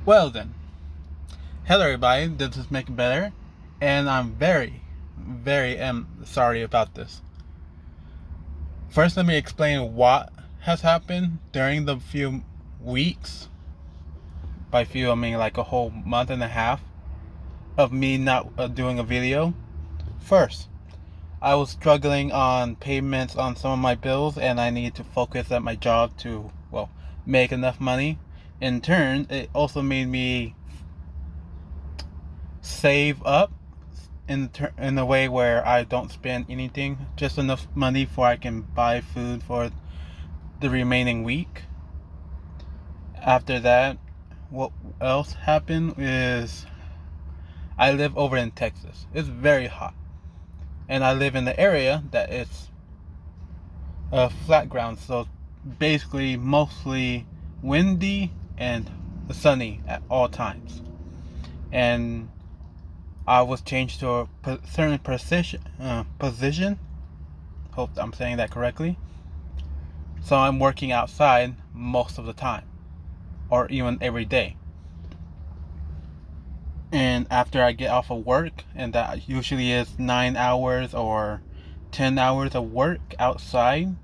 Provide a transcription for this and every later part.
Well then, hello everybody, this is Make It Better, and I'm very sorry about this. First, let me explain what has happened during the few weeks. By few, I mean like a whole month and a half of me not doing a video. First, I was struggling on payments on some of my bills, and I needed to focus at my job to, make enough money. In turn, it also made me save up in a way where I don't spend anything, just enough money for I can buy food for the remaining week. After that, what else happened is I live over in Texas. It's very hot, and I live in the area that is flat ground, so basically mostly windy and sunny at all times. And I was changed to a certain position. Hope I'm saying that correctly. So I'm working outside most of the time, or even every day. And after I get off of work, and that usually is 9 hours or 10 hours of work outside,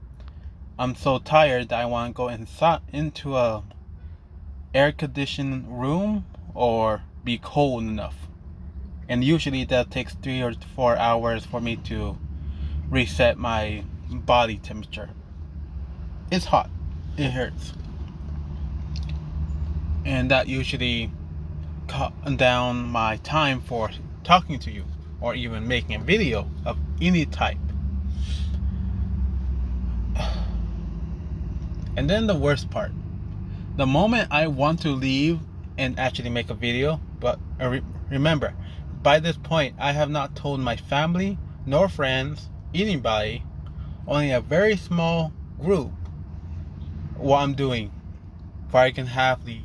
I'm so tired that I want to go inside into a air conditioned room or be cold enough. And usually that takes 3 or 4 hours for me to reset my body temperature. It's hot. It hurts. And that usually cut down my time for talking to you or even making a video of any type. And then the worst part. The moment I want to leave and actually make a video, but remember, by this point, I have not told my family, nor friends, anybody, only a very small group, what I'm doing, where I can have the,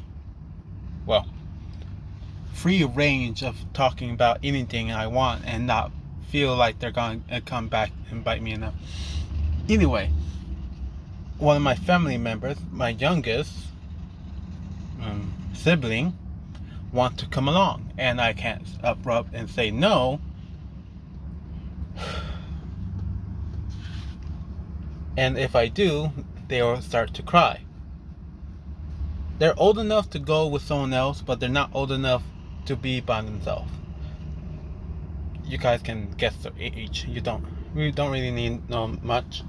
free range of talking about anything I want and not feel like they're going to come back and bite me in the... Anyway, one of my family members, my youngest sibling, want to come along, and I can't abrupt and say no. And if I do, they will start to cry. They're old enough to go with someone else, but they're not old enough to be by themselves. You guys can guess their age. We don't really need to know much.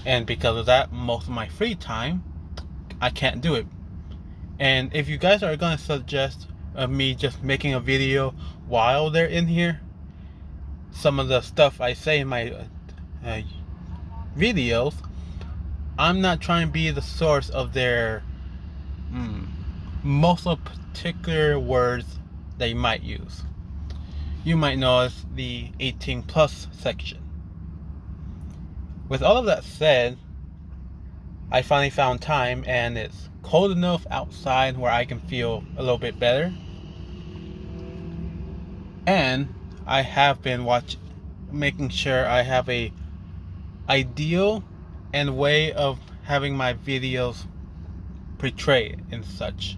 And because of that, most of my free time, I can't do it. And if you guys are going to suggest of me just making a video while they're in here, some of the stuff I say in my videos, I'm not trying to be the source of their most of particular words they might use. You might know as the 18 plus section. With all of that said, I finally found time, and it's cold enough outside where I can feel a little bit better. And I have been making sure I have a ideal and way of having my videos portrayed and such.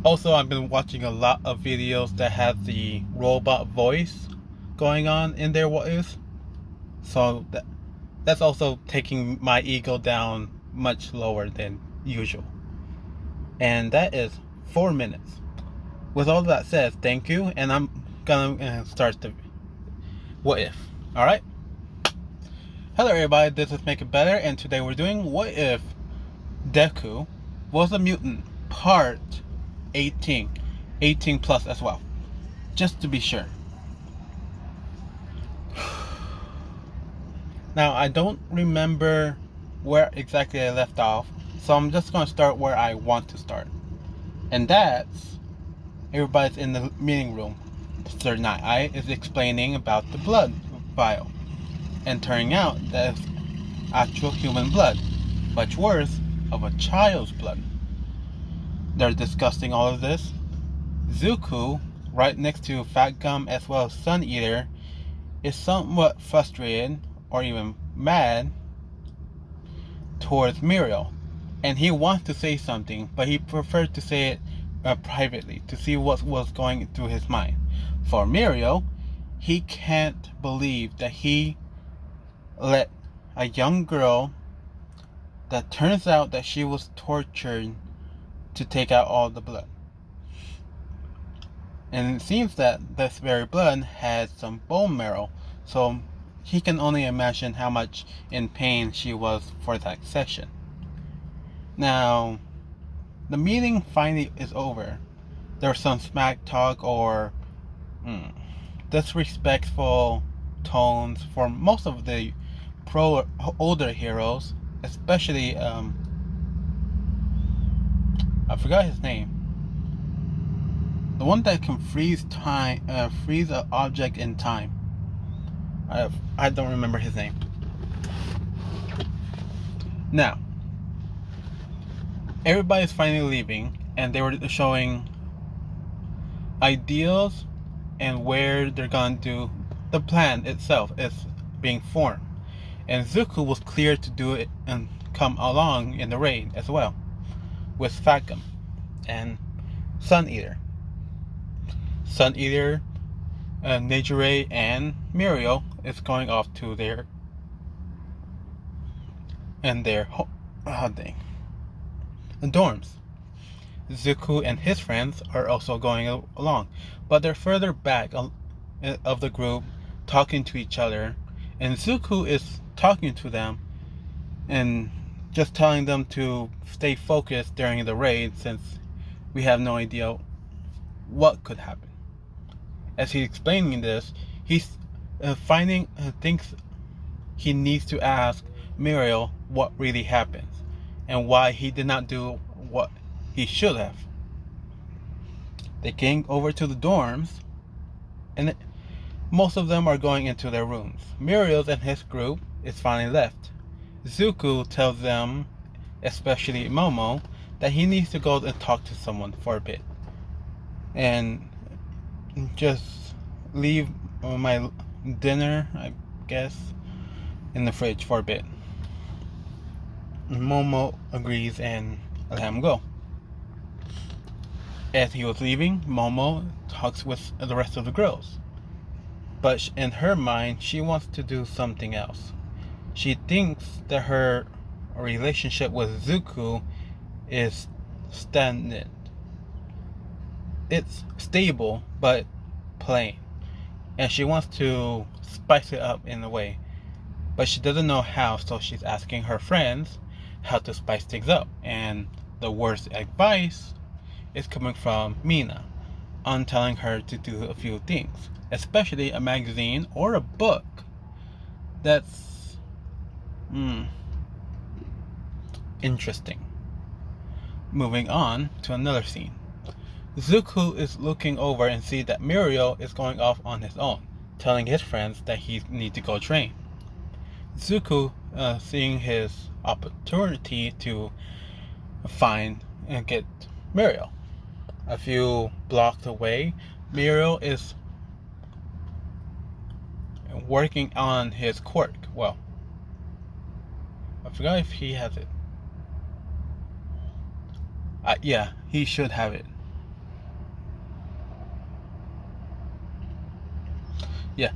Also, I've been watching a lot of videos that have the robot voice going on in their voice. So that's also taking my ego down much lower than usual. And that is 4 minutes. With all that said, thank you, and I'm gonna start the what if. Alright? Hello everybody, this is Make It Better, and today we're doing what if Deku was a mutant, part 18 plus as well, just to be sure. Now, I don't remember where exactly I left off, so I'm just going to start where I want to start. And that's, everybody's in the meeting room. Sir Night is explaining about the blood vial, and turning out that it's actual human blood, much worse, of a child's blood. They're discussing all of this. Zuko, right next to Fat Gum as well as Sun Eater, is somewhat frustrated or even mad towards Muriel, and he wants to say something, but he prefers to say it privately to see what was going through his mind. For Mirio, he can't believe that he let a young girl that turns out that she was tortured to take out all the blood. And it seems that this very blood had some bone marrow, so he can only imagine how much in pain she was for that session. Now, the meeting finally is over. There's some smack talk or disrespectful tones for most of the older heroes, especially I forgot his name. The one that can freeze time, freeze an object in time. I don't remember his name. Now, everybody's finally leaving, and they were showing ideals and where they're going to do. The plan itself is being formed, and Zuko was clear to do it and come along in the raid as well, with Falcon and Sun Eater. Sun Eater, Nejire, and Mirio is going off to their dorms. Zuko and his friends are also going along, but they're further back of the group, talking to each other, and Zuko is talking to them and just telling them to stay focused during the raid since we have no idea what could happen. As he's explaining this, he's thinks he needs to ask Mirio what really happens and why he did not do what he should have. They came over to the dorms, and most of them are going into their rooms. Mirio and his group is finally left. Zuko tells them, especially Momo, that he needs to go and talk to someone for a bit and just leave my dinner, I guess, in the fridge for a bit. Momo agrees and let him go. As he was leaving, Momo talks with the rest of the girls. But in her mind, she wants to do something else. She thinks that her relationship with Zuko is stagnant. It's stable, but plain. And she wants to spice it up in a way. But she doesn't know how, so she's asking her friends how to spice things up. And the worst advice is coming from Mina on telling her to do a few things, especially a magazine or a book that's interesting. Moving on to another scene. Zuko is looking over and sees that Mirio is going off on his own, telling his friends that he needs to go train. Zuko, seeing his opportunity to find and get Mirio. A few blocks away, Mirio is working on his quirk. Well, I forgot if he has it. Yeah, he should have it. Yeah,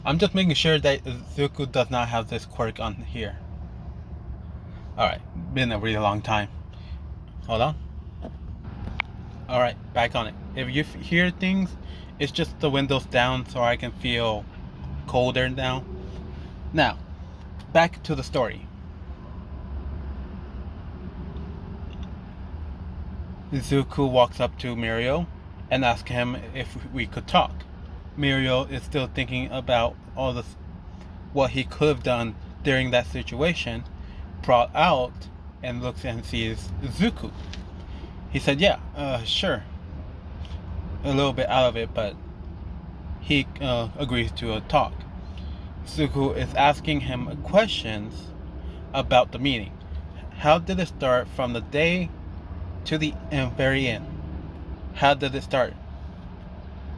I'm just making sure that Zuko does not have this quirk on here. Alright, been a really long time. Hold on. Alright, back on it. If you hear things, it's just the windows down so I can feel colder now. Now, back to the story. Zuko walks up to Mirio and asks him if we could talk. Mirio is still thinking about all this, what he could have done during that situation, brought out and looks and sees Zuko. He said, yeah, sure. A little bit out of it, but he agrees to a talk. Zuko is asking him questions about the meeting. How did it start from the day to the very end? How did it start?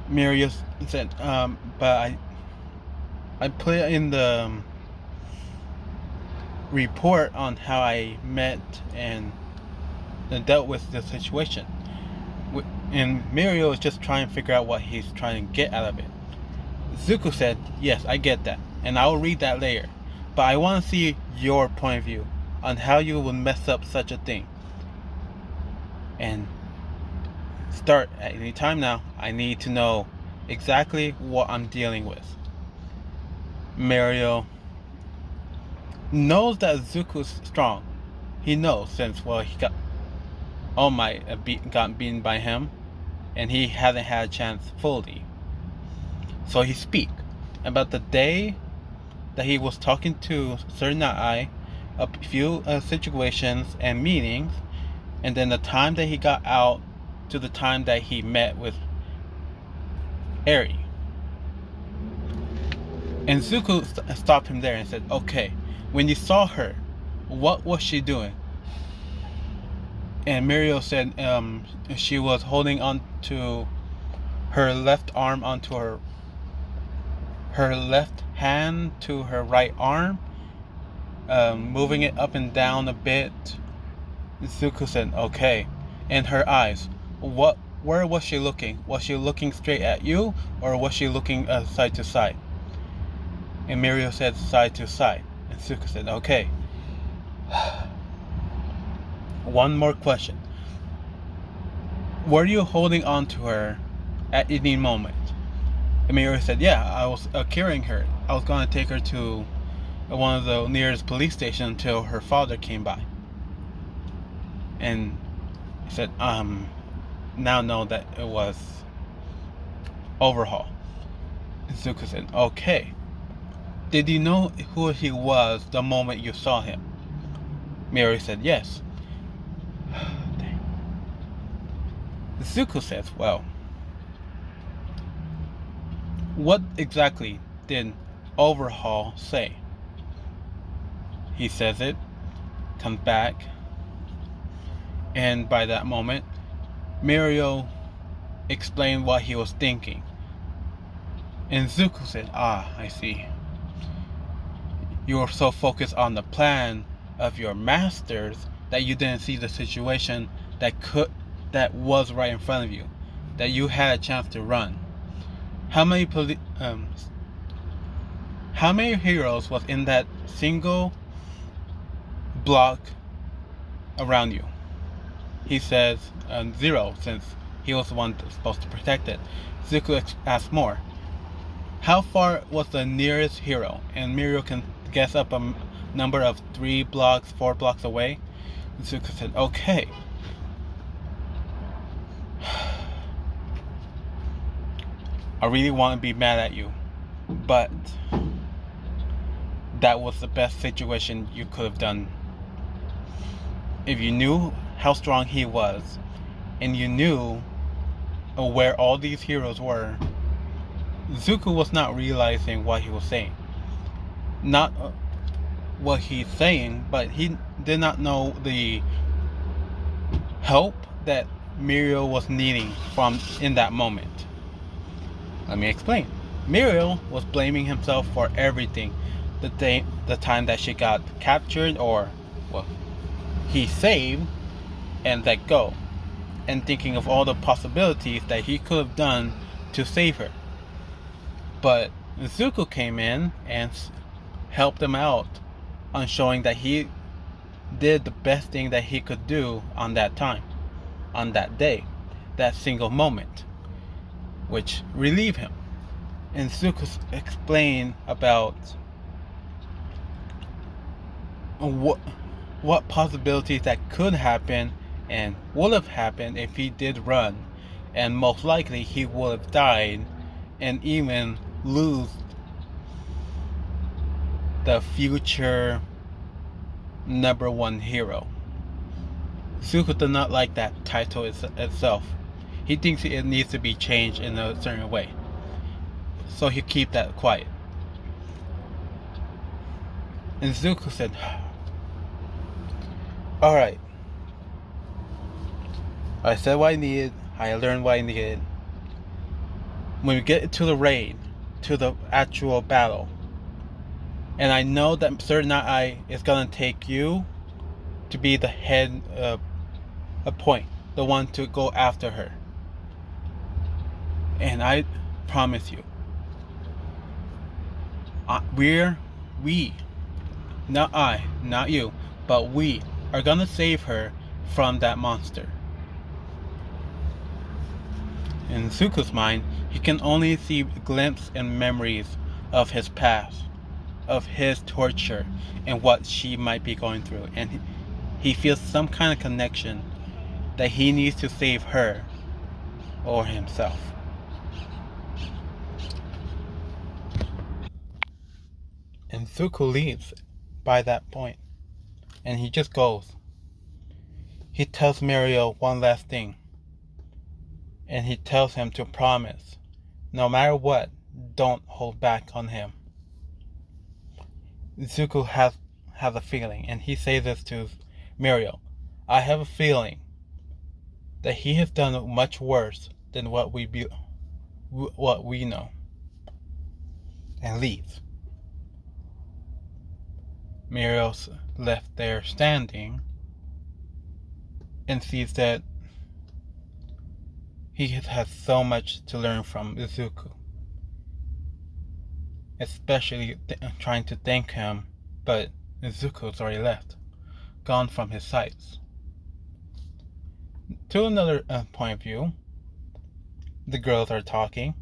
Mirio said, but I put in the report on how I met and dealt with the situation. And Mirio is just trying to figure out what he's trying to get out of it. Zuko said, yes, I get that, and I'll read that later. But I want to see your point of view on how you would mess up such a thing. And start at any time now. I need to know exactly what I'm dealing with. Mirio knows that Zuko's strong. He knows since, well, he got All Might got beaten by him, and he hasn't had a chance fully. So he speak about the day that he was talking to Sir Nai, a few situations and meetings, and then the time that he got out to the time that he met with Eri. And Zuko stopped him there and said, okay, when you saw her, what was she doing? And Mirio said she was holding on to her left arm onto her left hand to her right arm, moving it up and down a bit. Zuko said, okay. And her eyes, where was she looking? Was she looking straight at you, or was she looking side to side? And Mirio said side to side. And Zuko said, okay. One more question. Were you holding on to her at any moment? And Mirio said, yeah, I was carrying her. I was going to take her to one of the nearest police stations until her father came by. And he said, now know that it was Overhaul. And Zuko said, okay. Did you know who he was the moment you saw him? Mirio said, yes. Zuko says, well, what exactly did Overhaul say? He says it, comes back, and by that moment, Mirio explained what he was thinking. And Zuko said, I see. You were so focused on the plan of your masters that you didn't see the situation that was right in front of you, that you had a chance to run. How many heroes was in that single block around you? He says 0, since he was the one that's supposed to protect it. Zuko asked more. How far was the nearest hero? And Mirio can guess up a number of 3 blocks, 4 blocks away. Zuko said, okay. I really want to be mad at you, but that was the best situation you could have done. If you knew how strong he was, and you knew where all these heroes were, Zuko was not realizing what he was saying. Not what he's saying, but he did not know the help that Mirio was needing from in that moment. Let me explain. Mirio was blaming himself for everything. The time that she got captured, or well, he saved and let go, and thinking of all the possibilities that he could have done to save her. But Zuko came in and helped him out on showing that he did the best thing that he could do on that time, on that day, that single moment, which relieved him. And Zuko explained about what possibilities that could happen and would have happened if he did run, and most likely he would have died and even lose the future #1 hero. Zuko did not like that title itself. He thinks it needs to be changed in a certain way, so he keep that quiet. And Zuko said, alright, I said what I needed, I learned what I needed. When we get to the raid, to the actual battle, and I know that Sir Nai is gonna take you to be the head point, the one to go after her. And I promise you, we, not I, not you, but we are gonna save her from that monster. In Zuko's mind, he can only see glimpses and memories of his past, of his torture, and what she might be going through. And he feels some kind of connection that he needs to save her or himself. And Zuko leaves by that point, and he just goes. He tells Muriel one last thing, and he tells him to promise, no matter what, don't hold back on him. Zuko has a feeling, and he says this to Muriel. I have a feeling that he has done much worse than what we know, and leaves. Muriel's left there standing and sees that he has so much to learn from Zuko, especially trying to thank him, but Zuko's already left, gone from his sights. To another point of view, the girls are talking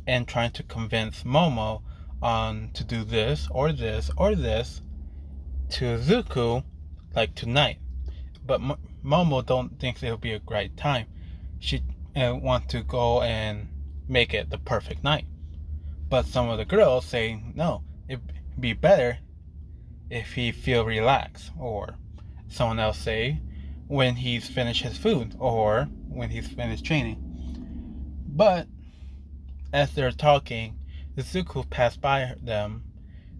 and trying to convince Momo on to do this or this or this to Zuko, like tonight. But Momo don't think it'll be a great time. She wants to go and make it the perfect night. But some of the girls say no, it'd be better if he feel relaxed, or someone else say when he's finished his food or when he's finished training. But as they're talking, Zuko passed by them,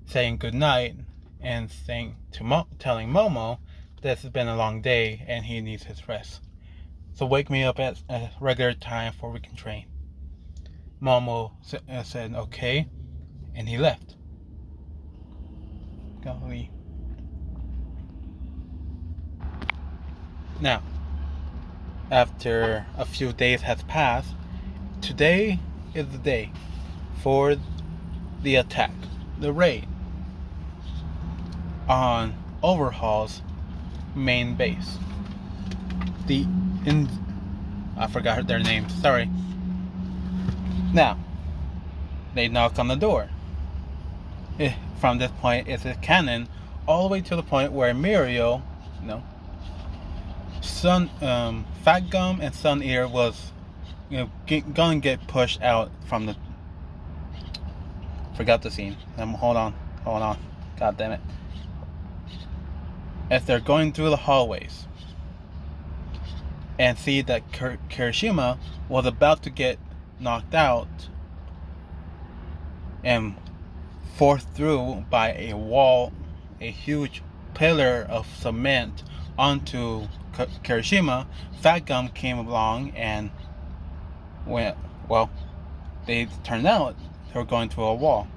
saying goodnight and telling Momo that it's been a long day and he needs his rest. So wake me up at a regular time for we can train. Momo said okay, and he left. Golly. Now, after a few days has passed, today is the day for the attack, the raid on Overhaul's main base. I forgot their names, sorry. Now, they knock on the door. From this point, it's a canon all the way to the point where Muriel, Fat Gum and Sun Ear was, gonna get pushed out from the. Forgot the scene. Hold on. God damn it. As they're going through the hallways and see that Kirishima was about to get knocked out and forced through by a wall, a huge pillar of cement onto Kirishima, Fat Gum came along and they turned out they were going through a wall,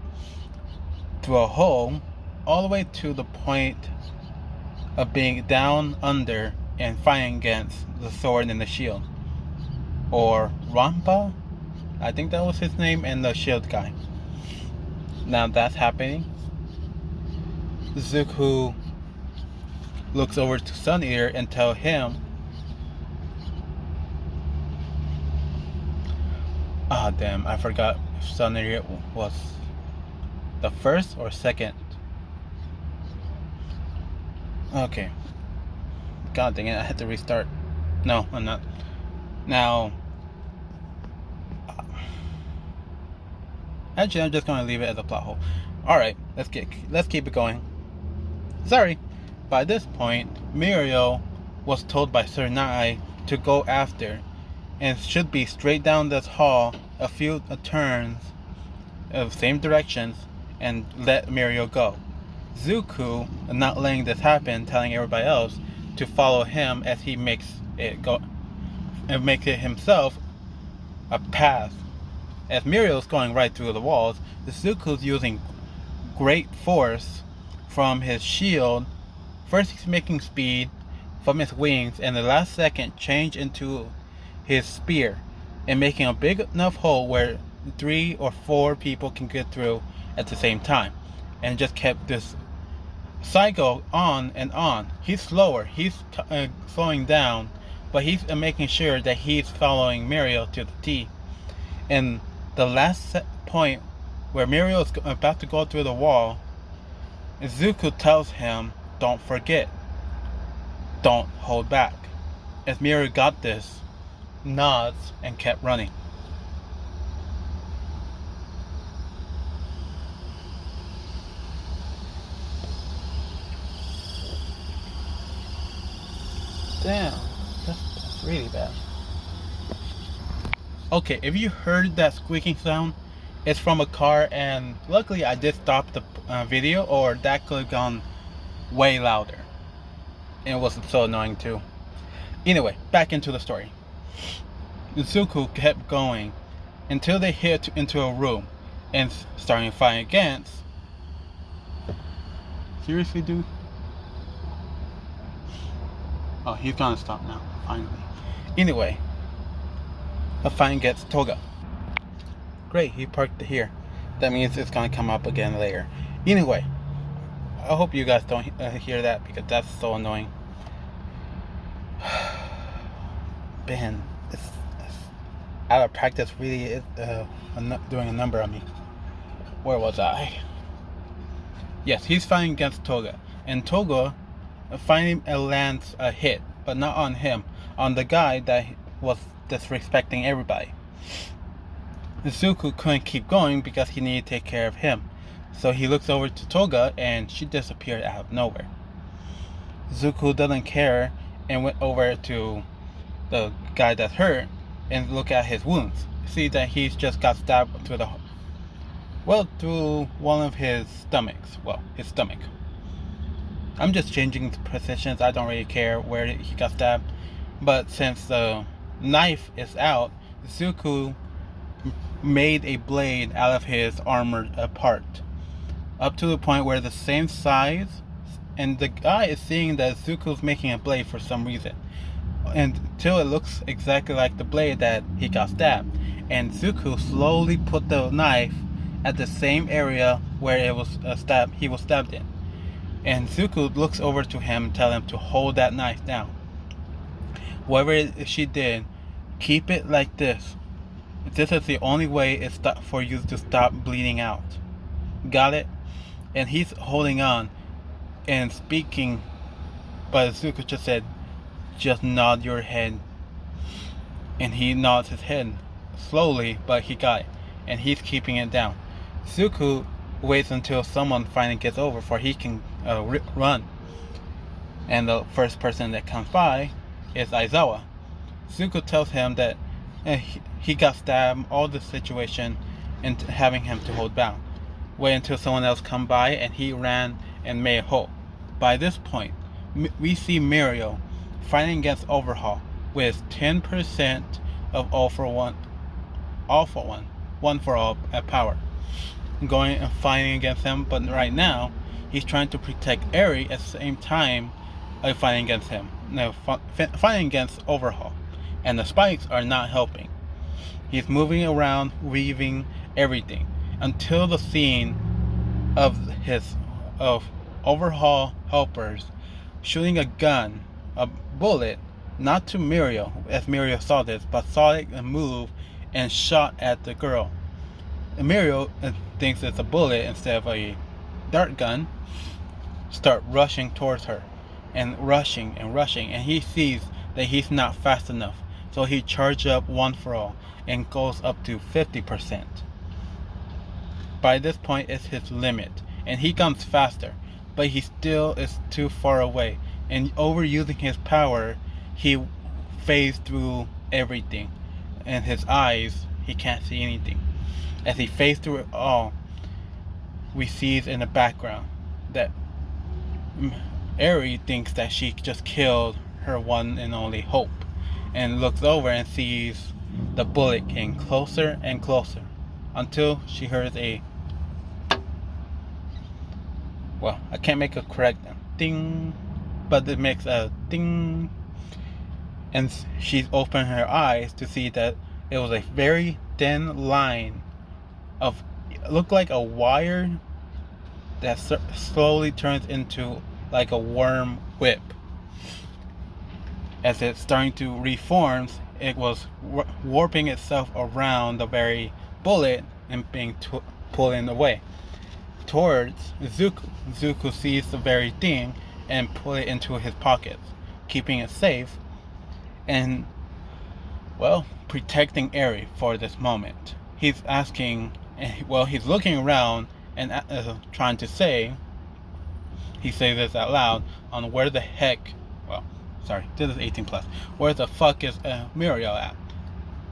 through a hole, all the way to the point of being down under and fighting against the sword and the shield. Or Rampa, I think that was his name, and the shield guy. Now that's happening. Zuko looks over to Sun Eater and tell him, damn, I forgot if Sun Eater was the first or second. Okay. God dang it, I had to restart. No, I'm not. Now, actually, I'm just going to leave it as a plot hole. Alright, let's keep it going. Sorry. By this point, Muriel was told by Sir Nai to go after, and should be straight down this hall, a few turns of same directions, and let Muriel go. Zuko, not letting this happen, telling everybody else to follow him as he makes it himself a path. As Muriel's going right through the walls, Zuko's using great force from his shield. First he's making speed from his wings, and the last second change into his spear. and making a big enough hole where 3 or 4 people can get through at the same time, and just kept this cycle on and on. He's slower, he's slowing down, but he's making sure that he's following Mirio to the T. And the last point where Mirio is about to go through the wall, Izuku tells him, don't forget, don't hold back. As Mirio got this, nods and kept running. Damn, that's really bad. Okay, if you heard that squeaking sound, it's from a car, and luckily I did stop the video, or that could have gone way louder. And it was so annoying too. Anyway, back into the story. Izuku kept going until they hit into a room and starting fighting against. Seriously, dude? Oh, he's gonna stop now, finally. Anyway, a fight against Toga. Great, he parked here. That means it's gonna come up again later. Anyway, I hope you guys don't hear that, because that's so annoying. Man, it's out of practice really is doing a number on me. Where was I? Yes, he's fighting against Toga, and Toga finally lands a hit, but not on him, on the guy that was disrespecting everybody. Izuku couldn't keep going because he needed to take care of him, so he looks over to Toga and she disappeared out of nowhere. Izuku doesn't care and went over to the guy that's hurt and look at his wounds. See that he's just got stabbed through through one of his stomachs. Well, his stomach. I'm just changing the positions. I don't really care where he got stabbed. But since the knife is out, Izuku made a blade out of his armored part. Up to the point where the same size, and the guy is seeing that Izuku's making a blade for some reason. Until it looks exactly like the blade that he got stabbed. And Izuku slowly put the knife at the same area where it was he was stabbed in. And Izuku looks over to him, telling him to hold that knife down. Whatever she did, keep it like this. This is the only way for you to stop bleeding out. Got it? And he's holding on and speaking, but Izuku just said, just nod your head. And he nods his head slowly, but he got it. And he's keeping it down. Izuku waits until someone finally gets over before he can run. And the first person that comes by is Aizawa. Izuku tells him that he got stabbed, all the situation, and having him to hold down. Wait until someone else come by, and he ran and made a hole. By this point, we see Mirio fighting against Overhaul with 10% of all for one, one for all power. Going and fighting against him, but right now he's trying to protect Eri at the same time of fighting against him. No, fighting against Overhaul, and the spikes are not helping. He's moving around, weaving everything until the scene of Overhaul helpers shooting a gun, a bullet, not to Mirio, as Mirio saw this, but saw it move and shot at the girl. And Mirio thinks it's a bullet instead of a dart gun, start rushing towards her, and rushing, and he sees that he's not fast enough, so he charges up one for all and goes up to 50%. By this point it's his limit, and he comes faster, but he still is too far away, and overusing his power, he fades through everything, and his eyes, he can't see anything. As he fades through it all, we see in the background that Eri thinks that she just killed her one and only hope, and looks over and sees the bullet getting closer and closer until she hears I can't make a correct ding, but it makes a ding, and she's opened her eyes to see that it was a very thin line of, it looked like a wire that slowly turns into like a worm whip. As it's starting to reform, it was warping itself around the very bullet and being pulled away towards Zuko. Zuko sees the very thing and put it into his pockets, keeping it safe and, well, protecting Eri for this moment. He's asking, well, he's looking around and trying to say, he says this out loud, on where the heck, well, sorry, this is 18 plus, where the fuck is Muriel at?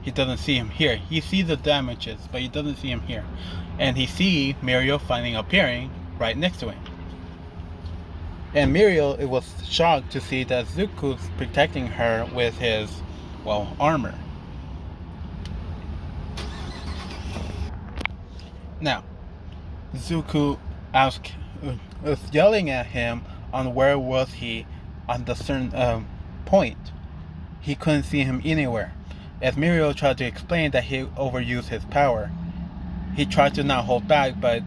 He doesn't see him here. He sees the damages, but he doesn't see him here. And he sees Muriel finally appearing right next to him. And Muriel, it was shocked to see that Zuko's protecting her with his, well, armor. Now, Zuko was yelling at him on where was he on the certain point. He couldn't see him anywhere. As Muriel tried to explain that he overused his power, he tried to not hold back, but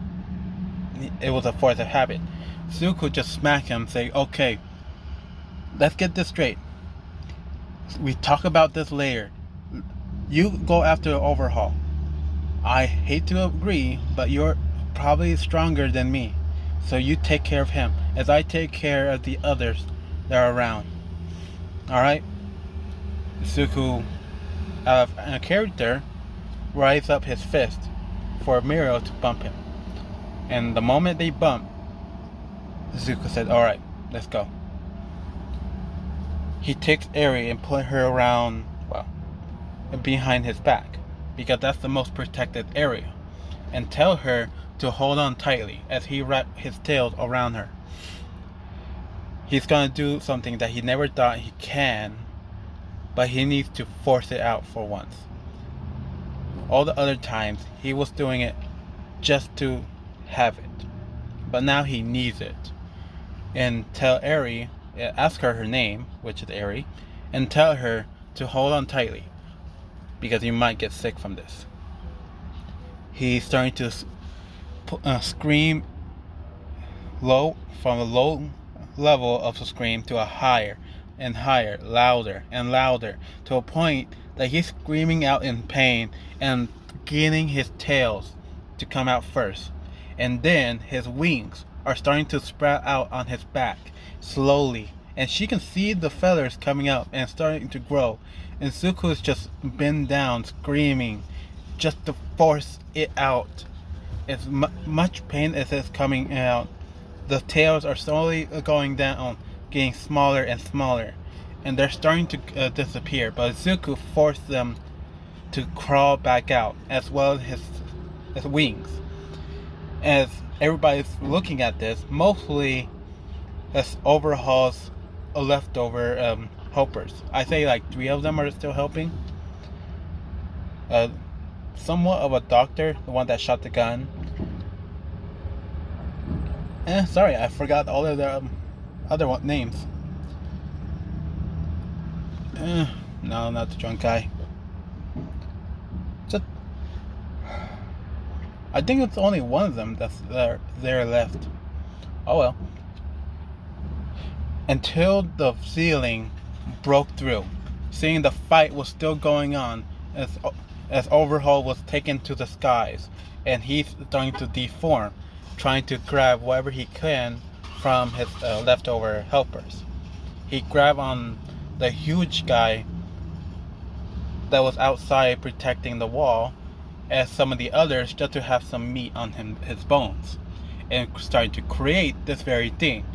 it was a force of habit. Zuko just smacked him, saying, okay, let's get this straight. We talk about this later. You go after the overhaul. I hate to agree, but you're probably stronger than me. So you take care of him, as I take care of the others that are around. Alright? Zuko, out of a character, raised up his fist for Muriel to bump him. And the moment they bumped, Zuko said, alright, let's go. He takes Eri and put her around, well, behind his back, because that's the most protected area, and tell her to hold on tightly as he wrapped his tail around her. He's gonna do something that he never thought he can, but he needs to force it out for once. All the other times, he was doing it just to have it, but now he needs it. And tell Eri, ask her her name, which is Eri, and tell her to hold on tightly, because you might get sick from this. He's starting to scream low, from a low level of a scream to a higher and higher, louder and louder, to a point that he's screaming out in pain and getting his tails to come out first. And then his wings are starting to sprout out on his back, slowly. And she can see the feathers coming out and starting to grow. And Zuko is just bent down, screaming, just to force it out. As much pain as it's coming out, the tails are slowly going down, getting smaller and smaller. And they're starting to disappear. But Zuko forced them to crawl back out, as well as his wings. As everybody's looking at this, mostly as overhauls leftover helpers. I say like 3 of them are still helping. Somewhat of a doctor, the one that shot the gun. Sorry, I forgot all of the other names. No, not the drunk guy. Just, I think it's only one of them that's there left. Oh well. Until the ceiling broke through, seeing the fight was still going on as Overhaul was taken to the skies, and he's starting to deform, trying to grab whatever he can from his leftover helpers. He grabbed on the huge guy that was outside protecting the wall, as some of the others, just to have some meat on his bones, and starting to create this very thing.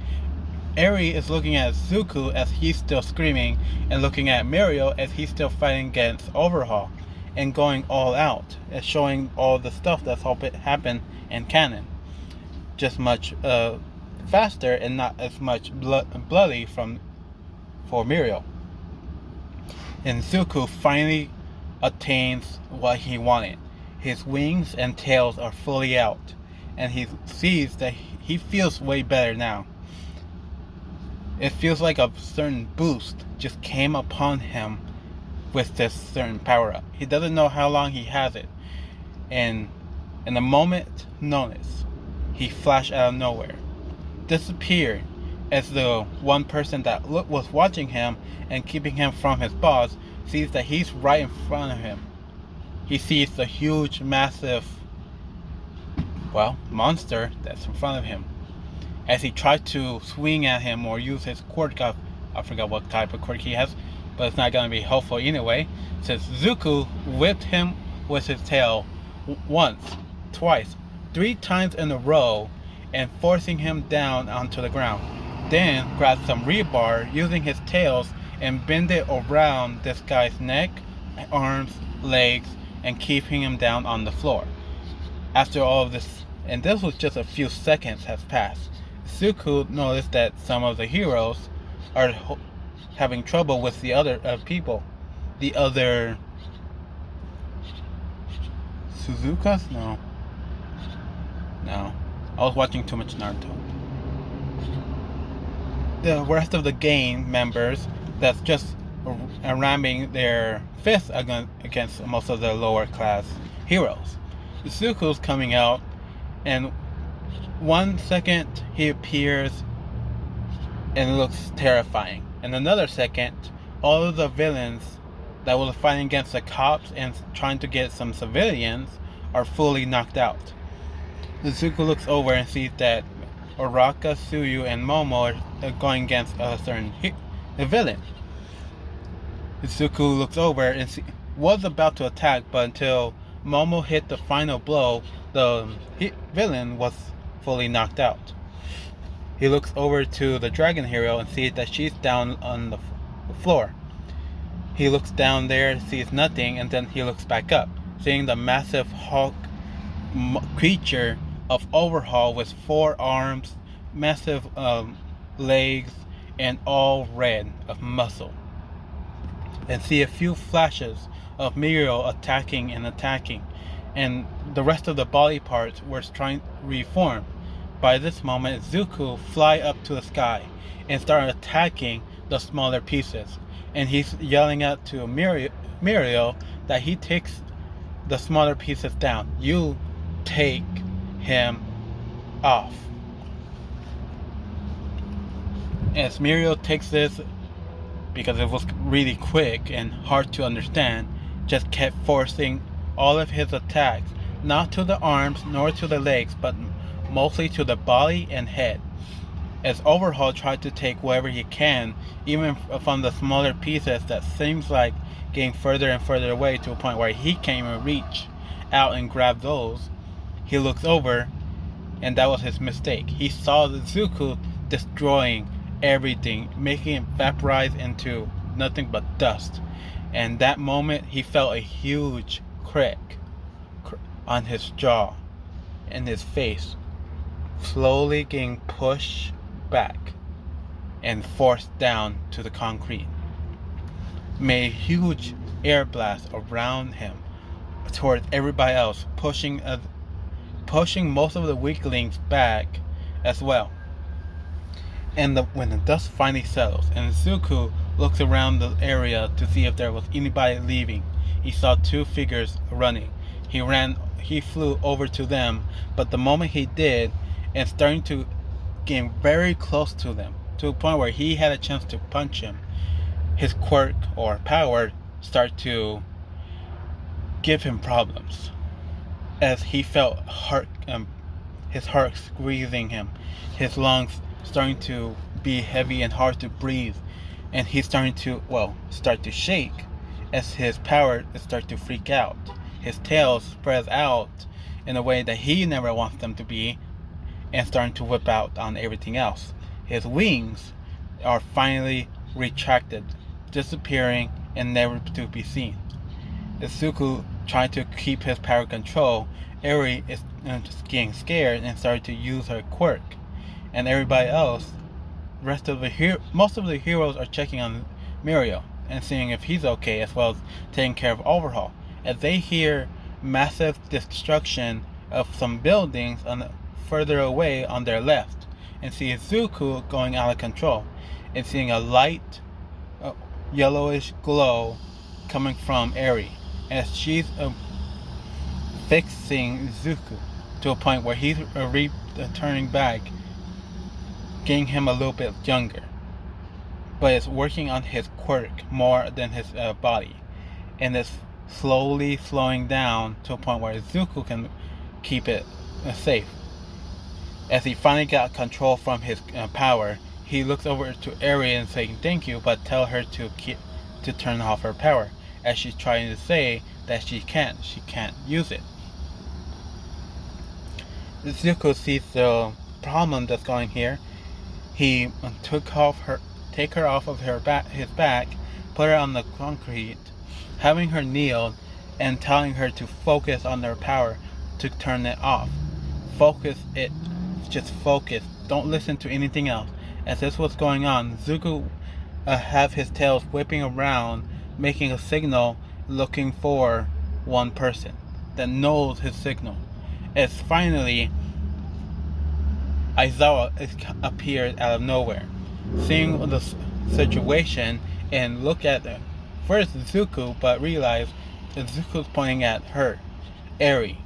Eri is looking at Zuko as he's still screaming, and looking at Muriel as he's still fighting against Overhaul, and going all out, and showing all the stuff that's happened in canon. Just much faster and not as much bloody for Muriel. And Zuko finally attains what he wanted. His wings and tails are fully out, and he sees that he feels way better now. It feels like a certain boost just came upon him with this certain power up. He doesn't know how long he has it. And in the moment notice, he flashed out of nowhere, disappeared, as the one person that was watching him and keeping him from his boss sees that he's right in front of him. He sees the huge, massive, monster that's in front of him. As he tried to swing at him or use his quirk, I forgot what type of quirk he has, but it's not going to be helpful anyway, since Zuko whipped him with his tail once, twice, 3 times in a row, and forcing him down onto the ground. Then grabbed some rebar using his tails and bend it around this guy's neck, arms, legs, and keeping him down on the floor. After all of this, and this was just a few seconds has passed, Zuko noticed that some of the heroes are having trouble with the other people. The other Suzukas? No. I was watching too much Naruto. The rest of the gang members that's just ramming their fists against most of the lower class heroes. Zuko's coming out, and 1 second he appears and looks terrifying. And another second, all of the villains that was fighting against the cops and trying to get some civilians are fully knocked out. Zuko looks over and sees that Uraraka, Tsuyu, and Momo are going against a certain villain. Zuko looks over and was about to attack, but until Momo hit the final blow, the villain was fully knocked out. He looks over to the dragon hero and sees that she's down on the floor. He looks down there, sees nothing, and then he looks back up, seeing the massive Hulk creature of Overhaul with 4 arms, massive legs, and all red of muscle. And see a few flashes of Muriel attacking, and the rest of the body parts were trying to reform. By this moment, Zuko fly up to the sky and start attacking the smaller pieces. And he's yelling out to Muriel that he takes the smaller pieces down. You take him off. As Muriel takes this, because it was really quick and hard to understand, just kept forcing all of his attacks, not to the arms nor to the legs, but mostly to the body and head. As Overhaul tried to take whatever he can, even from the smaller pieces that seems like getting further and further away to a point where he can't even reach out and grab those, he looks over, and that was his mistake. He saw the Zuko destroying everything, making it vaporize into nothing but dust. And that moment, he felt a huge crack on his jaw and his face, slowly getting pushed back and forced down to the concrete. Made a huge air blast around him towards everybody else, pushing most of the weaklings back as well. And when the dust finally settles and Zuko looks around the area to see if there was anybody leaving, he saw 2 figures running. He flew over to them, but the moment he did, and starting to get very close to them, to a point where he had a chance to punch him, his quirk or power started to give him problems, as he felt his heart squeezing him, his lungs starting to be heavy and hard to breathe, and he's starting to start to shake as his power starts to freak out. His tail spreads out in a way that he never wants them to be, and starting to whip out on everything else. His wings are finally retracted, disappearing and never to be seen. As Zuko tried to keep his power control, Eri is just getting scared and started to use her quirk. And everybody else, most of the heroes are checking on Muriel and seeing if he's okay, as well as taking care of Overhaul. As they hear massive destruction of some buildings further away on their left, and see Zuko going out of control, and seeing a light yellowish glow coming from Eri, as she's fixing Zuko to a point where he's returning back, getting him a little bit younger. But it's working on his quirk more than his body, and it's slowly slowing down to a point where Zuko can keep it safe. As he finally got control from his power, he looks over to Eri and saying thank you, but tell her to turn off her power, as she's trying to say that she can't use it. Zuko sees the problem that's going here. He take her off of his back, put her on the concrete, having her kneel, and telling her to focus on their power to turn it off. Just focus. Don't listen to anything else. As this was going on, Zuko have his tails whipping around, making a signal, looking for one person that knows his signal. As finally, Aizawa appeared out of nowhere, seeing the situation and look at first Zuko, but realized that Zuko's pointing at her, Eri.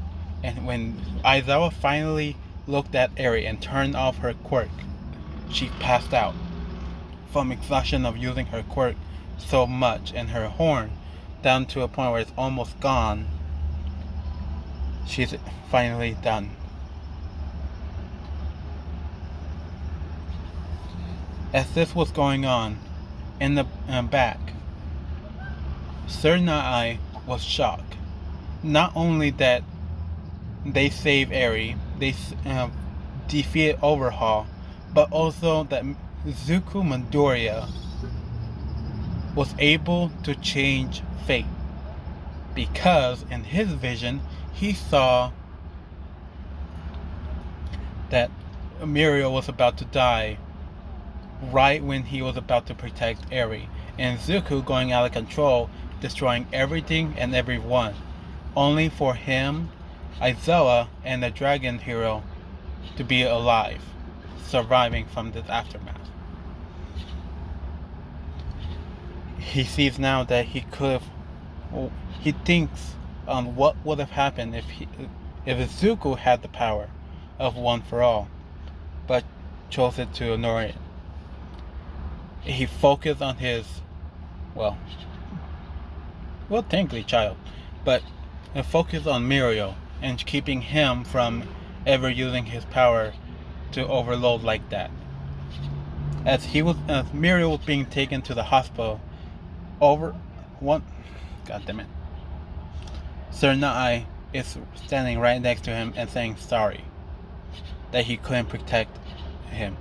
And when Aizawa finally looked at Eri and turned off her quirk, she passed out from exhaustion of using her quirk so much, and her horn down to a point where it's almost gone. She's finally done. As this was going on, in the back, Sir Nai was shocked. Not only that they save Eri, they defeat Overhaul, but also that Zuko Midoriya was able to change fate, because in his vision he saw that Muriel was about to die right when he was about to protect Eri, and Zuko going out of control, destroying everything and everyone, only for him, Aizawa, and the dragon hero to be alive, surviving from this aftermath. He sees now that he thinks on what would have happened if Zuko had the power of One for All, but chose to ignore it. He focused on his, technically child, but focused on Muriel and keeping him from ever using his power to overload like that. As Muriel was being taken to the hospital, Sir Nai is standing right next to him and saying sorry that he couldn't protect him.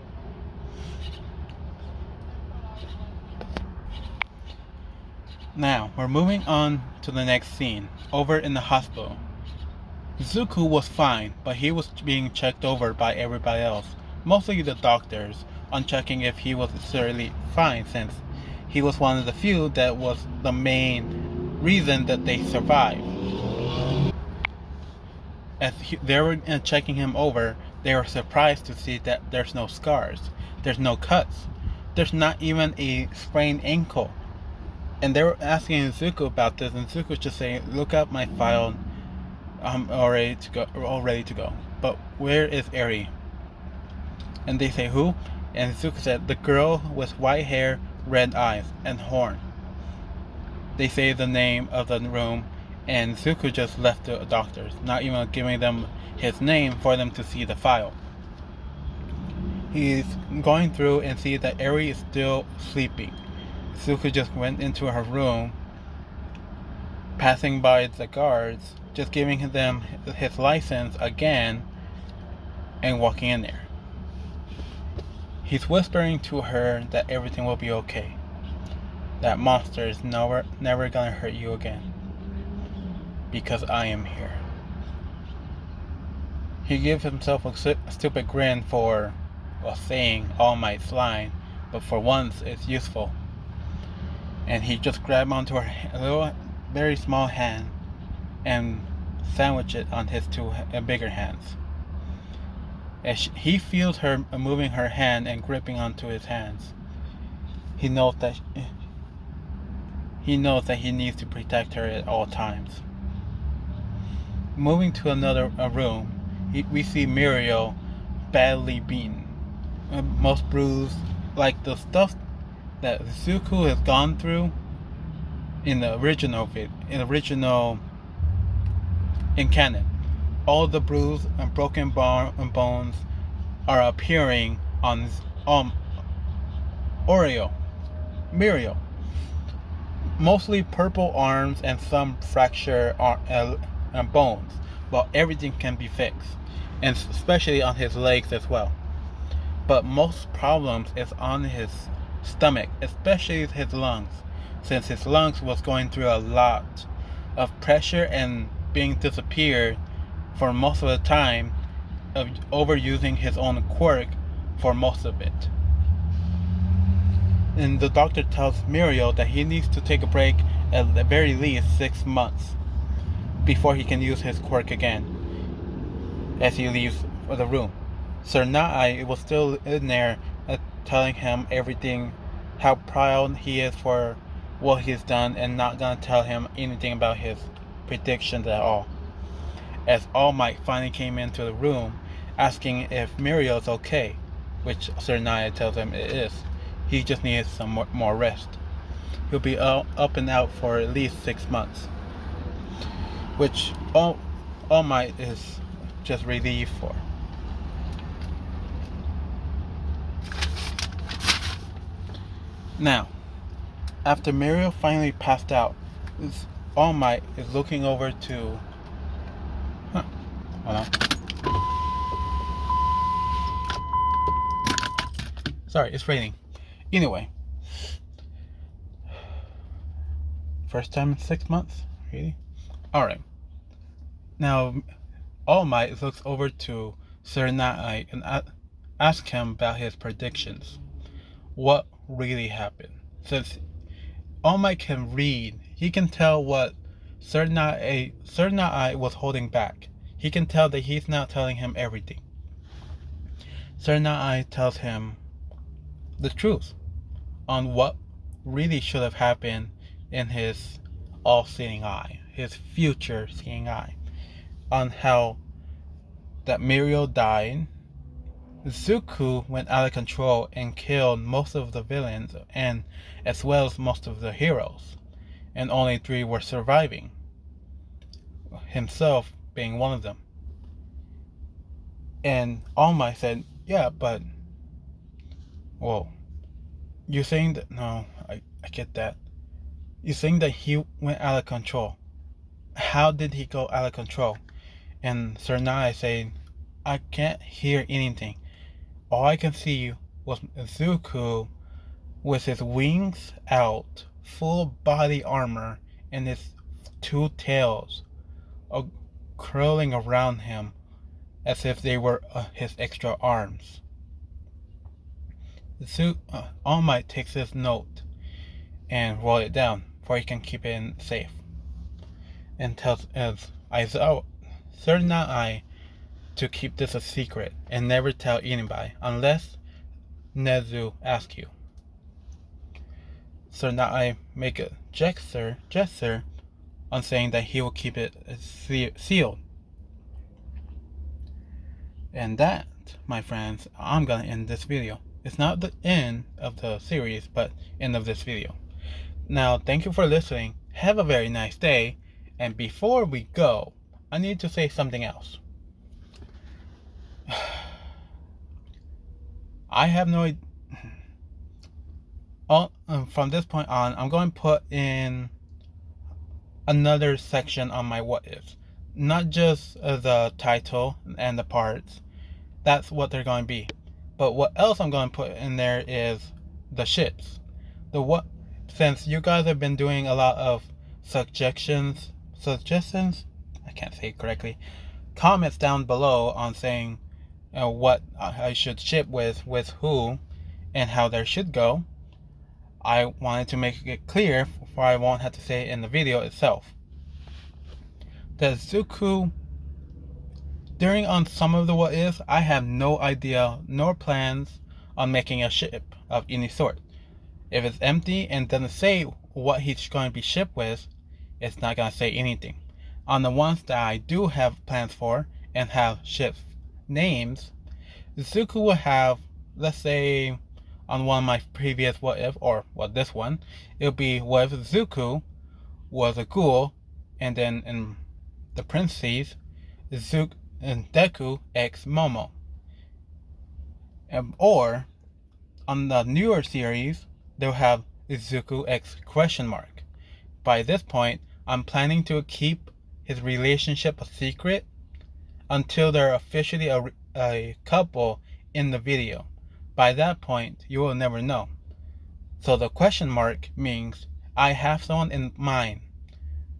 Now, we're moving on to the next scene, over in the hospital. Zuko was fine, but he was being checked over by everybody else, mostly the doctors, on checking if he was necessarily fine, since he was one of the few that was the main reason that they survived. As they were checking him over, they were surprised to see that there's no scars, there's no cuts, there's not even a sprained ankle. And they were asking Zuko about this, and Zuko's just saying, look up my file, I'm all ready to go. But where is Eri? And they say, who? And Zuko said, the girl with white hair, red eyes, and horn. They say the name of the room, and Zuko just left the doctors, not even giving them his name for them to see the file. He's going through and sees that Eri is still sleeping. Zuko just went into her room, passing by the guards, just giving them his license again, and walking in there. He's whispering to her that everything will be okay. That monster is never gonna hurt you again, because I am here. He gives himself a stupid grin for saying All Might's line, but for once it's useful. And he just grabbed onto her little, very small hand and sandwiched it on his two bigger hands. As he feels her moving her hand and gripping onto his hands, he knows that he knows that he needs to protect her at all times. Moving to another room, we see Muriel badly beaten, most bruised, like the stuff that Zuko has gone through in the original in canon. All the bruised and broken bones are appearing on Muriel. Mostly purple arms and some fractured bones, but everything can be fixed, and especially on his legs as well. But most problems is on his stomach, especially his lungs, since his lungs was going through a lot of pressure and being disappeared for most of the time, of overusing his own quirk for most of it. And the doctor tells Muriel that he needs to take a break at the very least 6 months before he can use his quirk again as he leaves the room. Sir Nai was still in there telling him everything, how proud he is for what he's done, and not gonna tell him anything about his predictions at all. As All Might finally came into the room asking if Muriel's okay, which Sir Nai tells him it is. He just needs some more rest. He'll be up and out for at least 6 months, which All Might is just relieved for. Now, after Muriel finally passed out, All Might is looking over to... Hold on. Sorry, it's raining. Anyway, first time in 6 months? Really? Alright. Now, All Might looks over to Sir Nai and asks him about his predictions. What really happened? Since All Might can read, he can tell what Sir Nai was holding back. He can tell that he's not telling him everything. Sir Nai tells him the truth on what really should have happened in his all-seeing eye, his future seeing eye, on how that Muriel died, Zuko went out of control and killed most of the villains, and as well as most of the heroes, and only 3 were surviving, himself being one of them. And All Might said, yeah, but whoa, you're saying that... No, I get that. You're saying that he went out of control. How did he go out of control? And Sir Nai saying, I can't hear anything. All I can see was Zuko with his wings out, full body armor, and his 2 tails curling around him as if they were his extra arms. All Might takes this note and roll it down for he can keep it safe, and tells Sir Nai to keep this a secret and never tell anybody unless Nezu asks you. Sir Nai make a gesture on saying that he will keep it sealed. And that, my friends, I'm gonna end this video. It's not the end of the series, but end of this video. Now, thank you for listening. Have a very nice day. And before we go, I need to say something else. I have no idea. From this point on, I'm going to put in another section on my what ifs. Not just the title and the parts. That's what they're going to be. But what else I'm going to put in there is the ships. Since you guys have been doing a lot of suggestions, I can't say it correctly, comments down below on saying what I should ship with who, and how there should go. I wanted to make it clear, for I won't have to say it in the video itself. That Zuko, during on some of the what ifs, I have no idea nor plans on making a ship of any sort. If it's empty and doesn't say what he's going to be shipped with, it's not going to say anything. On the ones that I do have plans for and have shipped names, Zuko will have, let's say, on one of my previous what if, or well, this one, it'll be what if Zuko was a ghoul, and then in the parentheses, Zuko and Deku x Momo. Or on the newer series, they'll have Zuko x question mark. By this point, I'm planning to keep his relationship a secret until they're officially a couple in the video. By that point, you will never know. So the question mark means I have someone in mind.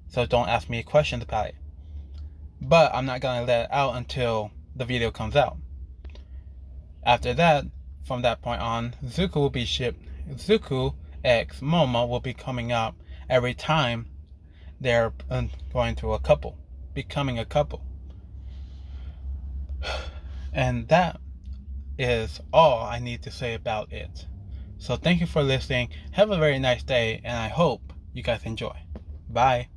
So don't ask me questions about it. But I'm not going to let it out until the video comes out. After that, from that point on, Zuko will be shipped. Zuko x Momo will be coming out every time they're going through a couple, becoming a couple. And that is all I need to say about it. So thank you for listening. Have a very nice day, and I hope you guys enjoy. Bye.